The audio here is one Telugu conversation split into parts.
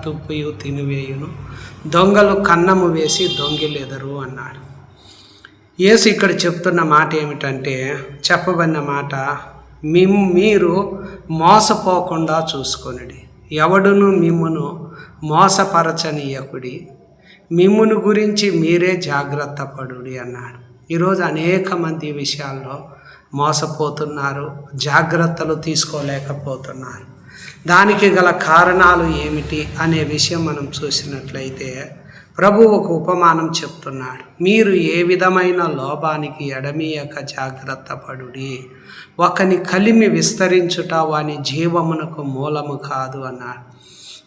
తుప్పియు తినివేయును, దొంగలు కన్నము వేసి దొంగిలెదరు అన్నాడు. యేసు ఇక్కడ చెప్తున్న మాట ఏమిటంటే, చెప్పబడిన మాట, మీరు మోసపోకుండా చూసుకొనుడి, ఎవడును మిమ్మును మోసపరచనీయకుడి, మిమ్మును గురించి మీరే జాగ్రత్త పడుడి అన్నాడు. ఈరోజు అనేక మంది విషయాల్లో మోసపోతున్నారు, జాగ్రత్తలు తీసుకోలేకపోతున్నారు. దానికి గల కారణాలు ఏమిటి అనే విషయం మనం చూసినట్లయితే, ప్రభు ఒక ఉపమానం చెప్తున్నాడు. మీరు ఏ విధమైన లోభానికి ఎడమీయక జాగ్రత్త పడుడి, ఒకని కలిమి విస్తరించుట వాని జీవమునకు మూలము కాదు అన్నాడు.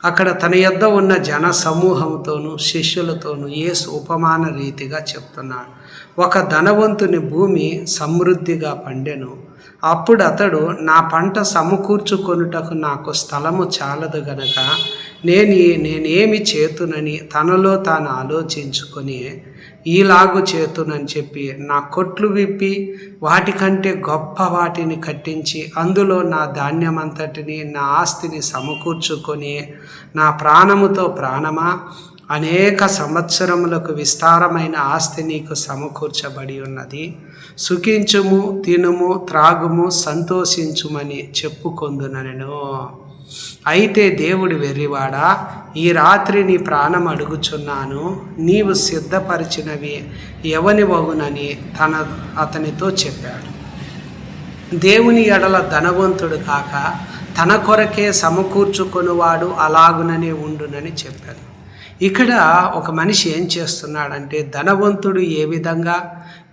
అక్కడ తన యొద్ద ఉన్న జన సమూహంతోనూ శిష్యులతోనూ యేసు ఉపమాన రీతిగా చెప్తున్నాడు. ఒక ధనవంతుని భూమి సమృద్ధిగా పండెను. అప్పుడు అతడు, నా పంట సమకూర్చుకొనుటకు నాకు స్థలము చాలదు గనక నేనేమి చేతునని తనలో తాను ఆలోచించుకొని ఈలాగు చేతునని చెప్పి నా కొట్లు విప్పి వాటికంటే గొప్ప వాటిని కట్టించి అందులో నా ధాన్యమంతటిని నా ఆస్తిని సమకూర్చుకొని, నా ప్రాణముతో ప్రాణమా, అనేక సంవత్సరములకు విస్తారమైన ఆస్తి నీకు సమకూర్చబడి ఉన్నది, సుఖించుము, తినుము, త్రాగుము, సంతోషించుమని చెప్పుకొందునెను. అయితే దేవుడు వెర్రివాడా, ఈ రాత్రి నీ ప్రాణం అడుగుచున్నాను, నీవు సిద్ధపరిచినవి ఎవని వగునని అతనితో చెప్పాడు. దేవుని ఎడల ధనవంతుడు కాక తన కొరకే సమకూర్చుకొనువాడు అలాగుననే ఉండునని చెప్పాడు. ఇక్కడ ఒక మనిషి ఏం చేస్తున్నాడంటే, ధనవంతుడు ఏ విధంగా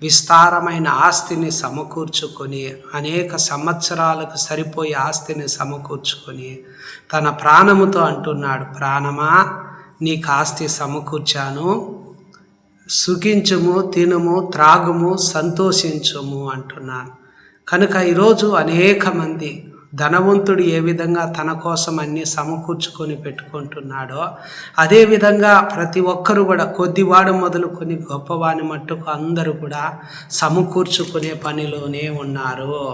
విస్తారమైన ఆస్తిని సమకూర్చుకొని, అనేక సంవత్సరాలకు సరిపోయే ఆస్తిని సమకూర్చుకొని తన ప్రాణముతో అంటున్నాడు, ప్రాణమా, నీకు ఆస్తి సమకూర్చాను, సుఖించుము, తినుము, త్రాగుము, సంతోషించుము అంటున్నాను. కనుక ఈరోజు అనేక మంది ధనవంతుడు ఏ విధంగా తన కోసం అన్నీ సమకూర్చుకొని పెట్టుకుంటున్నాడో, అదేవిధంగా ప్రతి ఒక్కరు కూడా కొద్దివాడు మొదలుకొని గొప్పవాని మట్టుకు అందరూ కూడా సమకూర్చుకునే పనిలోనే ఉన్నారు.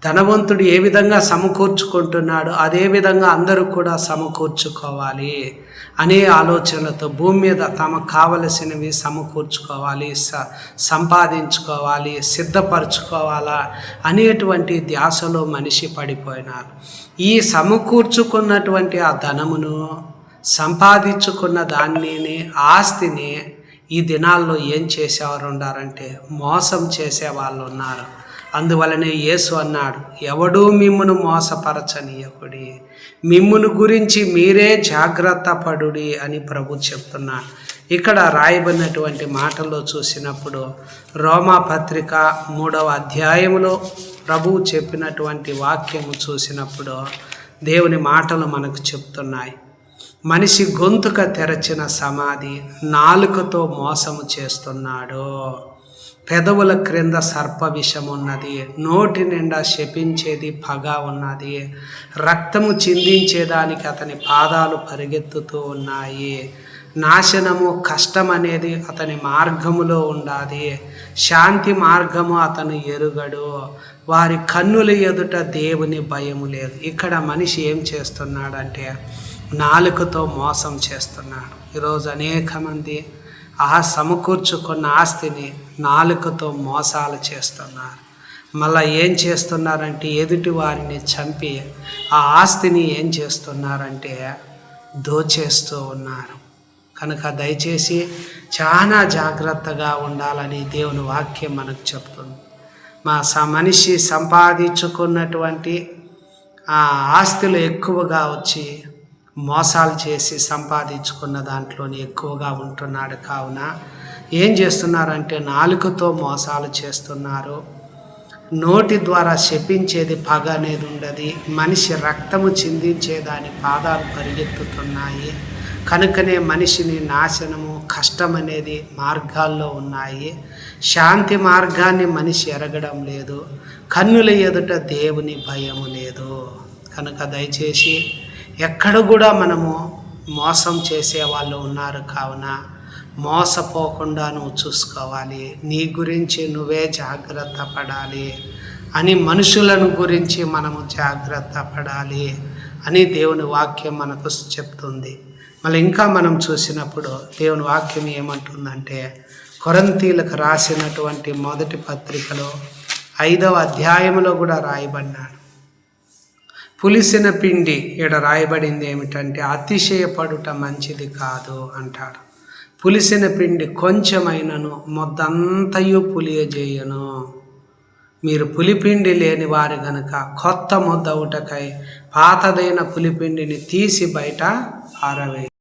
ధనవంతుడు ఏ విధంగా సమకూర్చుకుంటున్నాడో అదేవిధంగా అందరూ కూడా సమకూర్చుకోవాలి అనే ఆలోచనలతో భూమి మీద తమకు కావలసినవి సమకూర్చుకోవాలి, సంపాదించుకోవాలి, సిద్ధపరచుకోవాలా అనేటువంటి ధ్యాసలో మనిషి పడిపోయినారు. ఈ సమకూర్చుకున్నటువంటి ఆ ధనమును, సంపాదించుకున్న దాన్ని, ఆస్తిని ఈ దినాల్లో ఏం చేసేవారు ఉన్నారంటే మోసం చేసేవాళ్ళు ఉన్నారు. అందువలనే యేసు అన్నాడు, ఎవడూ మిమ్మును మోసపరచనీయకుడి, మిమ్మును గురించి మీరే జాగ్రత్త పడుడి అని ప్రభు చెప్తున్నాడు. ఇక్కడ రాయబడినటువంటి మాటల్లో చూసినప్పుడు రోమా పత్రిక 3వ అధ్యాయంలో ప్రభువు చెప్పినటువంటి వాక్యము చూసినప్పుడు దేవుని మాటలు మనకు చెప్తున్నాయి. మనిషి గొంతుక తెరచిన సమాధి నాలుకతో మోసము చేస్తున్నాడు, పెదవుల క్రింద సర్ప విషం ఉన్నది, నోటి నిండా శపించేది పగ ఉన్నది, రక్తము చిందించేదానికి అతని పాదాలు పరిగెత్తుతూ ఉన్నాయి, నాశనము, కష్టం అనేది అతని మార్గములో ఉండాలి, శాంతి మార్గము అతను ఎరుగడు, వారి కన్నుల ఎదుట దేవుని భయము లేదు. ఇక్కడ మనిషి ఏం చేస్తున్నాడంటే నాలుకతో మోసం చేస్తున్నాడు. ఈరోజు అనేక మంది సమకూర్చుకున్న ఆస్తిని నాలుకతో మోసాలు చేస్తున్నారు. మళ్ళీ ఏం చేస్తున్నారంటే ఎదుటి వారిని చంపి ఆ ఆస్తిని ఏం చేస్తున్నారంటే దోచేస్తూ ఉన్నారు. కనుక దయచేసి చాలా జాగ్రత్తగా ఉండాలని దేవుని వాక్యం మనకు చెప్తుంది. మనిషి సంపాదించుకున్నటువంటి ఆ ఆస్తులు ఎక్కువగా వచ్చి మోసాలు చేసి సంపాదించుకున్న దాంట్లోనే ఎక్కువగా ఉంటున్నాడు. కావున ఏం చేస్తున్నారంటే నాలుకతో మోసాలు చేస్తున్నారు. నోటి ద్వారా శపించేది పగ అనేది ఉండదు. మనిషి రక్తము చిందించేదాని పాదాలు పరిగెత్తుతున్నాయి. కనుకనే మనిషిని నాశనము, కష్టం అనేది మార్గాల్లో ఉన్నాయి. శాంతి మార్గాన్ని మనిషి ఎరగడం లేదు. కన్నుల ఎదుట దేవుని భయము లేదు. కనుక దయచేసి ఎక్కడ కూడా మనము మోసం చేసే వాళ్ళు ఉన్నారు. కావున మోసపోకుండా నువ్వు చూసుకోవాలి. నీ గురించి నువ్వే జాగ్రత్త పడాలి అని, మనుషులను గురించి మనము జాగ్రత్త పడాలి అని దేవుని వాక్యం మనకు చెప్తుంది. మళ్ళీ ఇంకా మనం చూసినప్పుడు దేవుని వాక్యం ఏమంటుందంటే, కొరింథీయులకు రాసినటువంటి మొదటి పత్రికలో 5వ అధ్యాయంలో కూడా రాయబడినాడు. పులిసిన పిండి ఇక్కడ రాయబడింది ఏమిటంటే, అతిశయపడుట మంచిది కాదు అంటాడు. పులిసిన పిండి కొంచెమైనను మొద్దంతయు పులియజేయను. మీరు పులిపిండి లేని వారు గనుక కొత్త ముద్దవుటకై పాతదైన పులిపిండిని తీసి బయట పారవేయి.